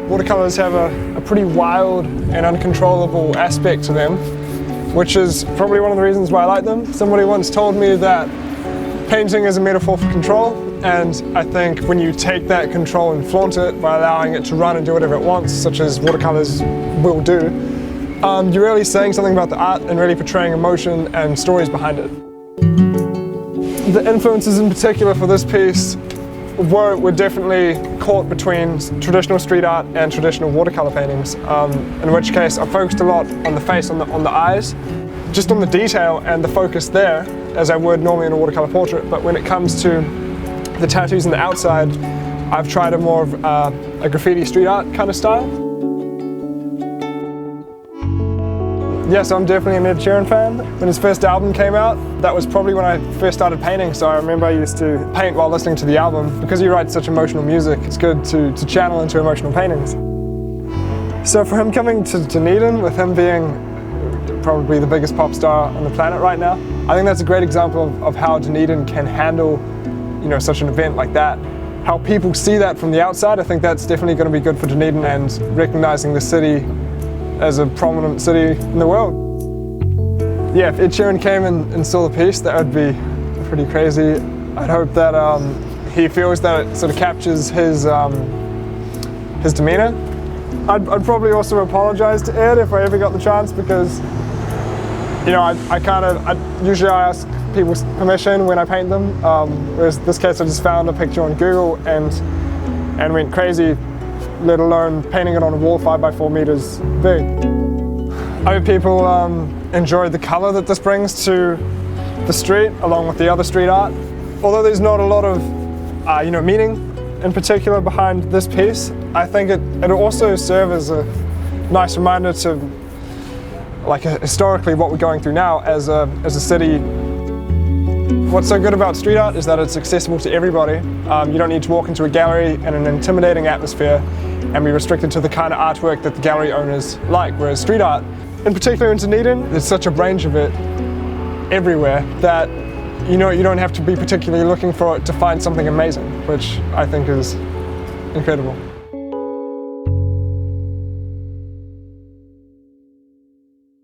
Watercolours have a pretty wild and uncontrollable aspect to them, which is probably one of the reasons why I like them. Somebody once told me that painting is a metaphor for control, and I think when you take that control and flaunt it by allowing it to run and do whatever it wants, such as watercolours will do, you're really saying something about the art and really portraying emotion and stories behind it. The influences in particular for this piece were definitely caught between traditional street art and traditional watercolour paintings, in which case I focused a lot on the face, on the eyes, just on the detail and the focus there, as I would normally in a watercolour portrait. But when it comes to the tattoos on the outside, I've tried a more of a graffiti street art kind of style. Yes, I'm definitely an Ed Sheeran fan. When his first album came out, that was probably when I first started painting, so I remember I used to paint while listening to the album. Because he writes such emotional music, it's good to channel into emotional paintings. So for him coming to Dunedin, with him being probably the biggest pop star on the planet right now, I think that's a great example of how Dunedin can handle, such an event like that. How people see that from the outside, I think that's definitely going to be good for Dunedin and recognizing the city as a prominent city in the world. Yeah, if Ed Sheeran came and saw the piece, that would be pretty crazy. I'd hope that he feels that it sort of captures his demeanour. I'd probably also apologise to Ed if I ever got the chance, because I usually ask people's permission when I paint them. Whereas this case, I just found a picture on Google and went crazy, let alone painting it on a wall 5 by 4 meters big. I hope people enjoy the colour that this brings to the street, along with the other street art. Although there's not a lot of meaning in particular behind this piece, I think it'll also serve as a nice reminder to, historically what we're going through now as a city. What's so good about street art is that it's accessible to everybody. You don't need to walk into a gallery in an intimidating atmosphere and be restricted to the kind of artwork that the gallery owners like, whereas street art, in particular in Dunedin, there's such a range of it everywhere that you don't have to be particularly looking for it to find something amazing, which I think is incredible.